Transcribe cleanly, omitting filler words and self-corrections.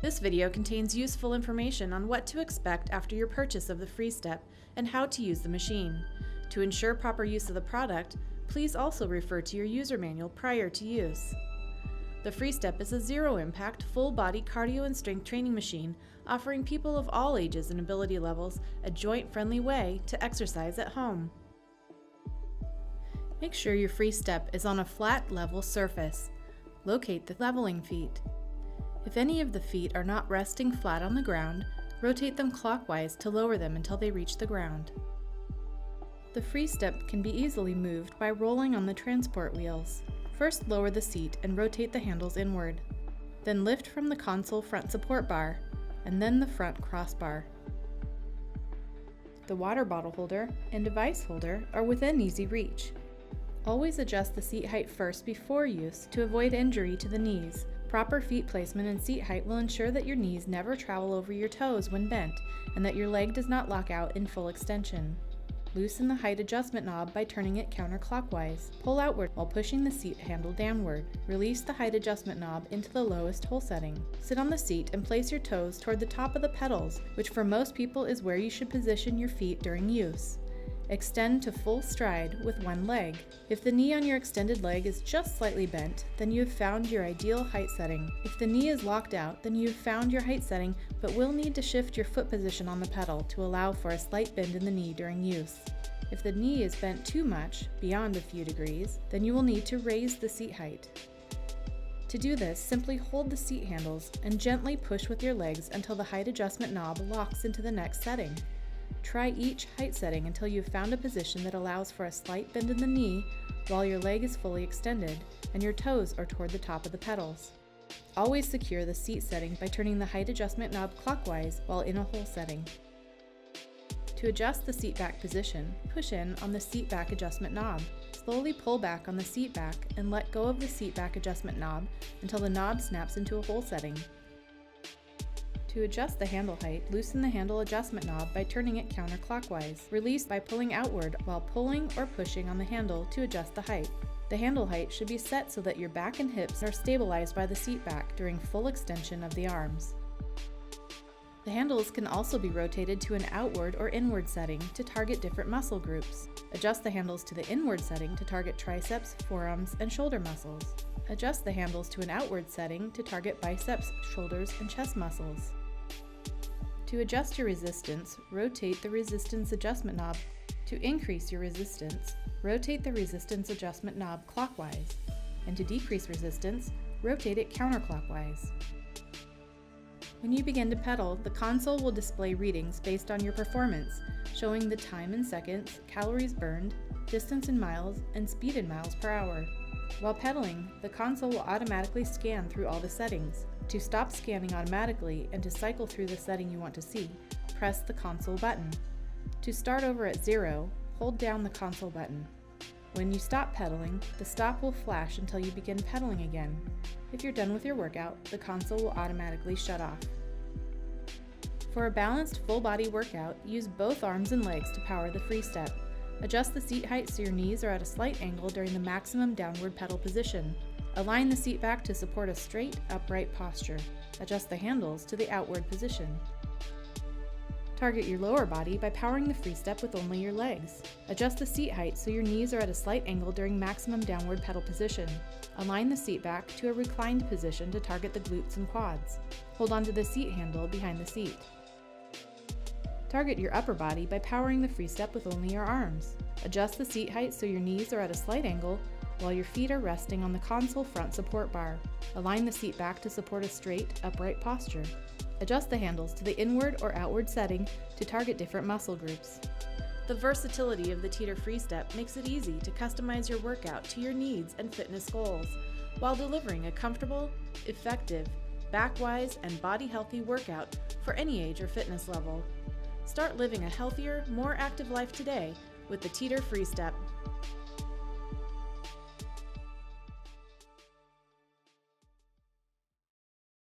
This video contains useful information on what to expect after your purchase of the FreeStep and how to use the machine. To ensure proper use of the product, please also refer to your user manual prior to use. The FreeStep is a zero-impact, full-body cardio and strength training machine offering people of all ages and ability levels a joint-friendly way to exercise at home. Make sure your FreeStep is on a flat, level surface. Locate the leveling feet. If any of the feet are not resting flat on the ground, rotate them clockwise to lower them until they reach the ground. The FreeStep can be easily moved by rolling on the transport wheels. First, lower the seat and rotate the handles inward. Then lift from the console front support bar, and then the front crossbar. The water bottle holder and device holder are within easy reach. Always adjust the seat height first before use to avoid injury to the knees. Proper feet placement and seat height will ensure that your knees never travel over your toes when bent and that your leg does not lock out in full extension. Loosen the height adjustment knob by turning it counterclockwise. Pull outward while pushing the seat handle downward. Release the height adjustment knob into the lowest hole setting. Sit on the seat and place your toes toward the top of the pedals, which for most people is where you should position your feet during use. Extend to full stride with one leg. If the knee on your extended leg is just slightly bent, then you have found your ideal height setting. If the knee is locked out, then you have found your height setting, but will need to shift your foot position on the pedal to allow for a slight bend in the knee during use. If the knee is bent too much, beyond a few degrees, then you will need to raise the seat height. To do this, simply hold the seat handles and gently push with your legs until the height adjustment knob locks into the next setting. Try each height setting until you've found a position that allows for a slight bend in the knee while your leg is fully extended and your toes are toward the top of the pedals. Always secure the seat setting by turning the height adjustment knob clockwise while in a hole setting. To adjust the seat back position, push in on the seat back adjustment knob. Slowly pull back on the seat back and let go of the seat back adjustment knob until the knob snaps into a hole setting. To adjust the handle height, loosen the handle adjustment knob by turning it counterclockwise. Release by pulling outward while pulling or pushing on the handle to adjust the height. The handle height should be set so that your back and hips are stabilized by the seat back during full extension of the arms. The handles can also be rotated to an outward or inward setting to target different muscle groups. Adjust the handles to the inward setting to target triceps, forearms, and shoulder muscles. Adjust the handles to an outward setting to target biceps, shoulders, and chest muscles. To adjust your resistance, rotate the resistance adjustment knob. To increase your resistance, rotate the resistance adjustment knob clockwise. And to decrease resistance, rotate it counterclockwise. When you begin to pedal, the console will display readings based on your performance, showing the time in seconds, calories burned, distance in miles, and speed in miles per hour. While pedaling, the console will automatically scan through all the settings. To stop scanning automatically and to cycle through the setting you want to see, press the console button. To start over at 0, hold down the console button. When you stop pedaling, the stop will flash until you begin pedaling again. If you're done with your workout, the console will automatically shut off. For a balanced full-body workout, use both arms and legs to power the FreeStep. Adjust the seat height so your knees are at a slight angle during the maximum downward pedal position. Align the seat back to support a straight, upright posture. Adjust the handles to the outward position. Target your lower body by powering the FreeStep with only your legs. Adjust the seat height so your knees are at a slight angle during maximum downward pedal position. Align the seat back to a reclined position to target the glutes and quads. Hold onto the seat handle behind the seat. Target your upper body by powering the FreeStep with only your arms. Adjust the seat height so your knees are at a slight angle while your feet are resting on the console front support bar. Align the seat back to support a straight, upright posture. Adjust the handles to the inward or outward setting to target different muscle groups. The versatility of the Teeter FreeStep makes it easy to customize your workout to your needs and fitness goals, while delivering a comfortable, effective, back-wise, and body-healthy workout for any age or fitness level. Start living a healthier, more active life today with the Teeter FreeStep.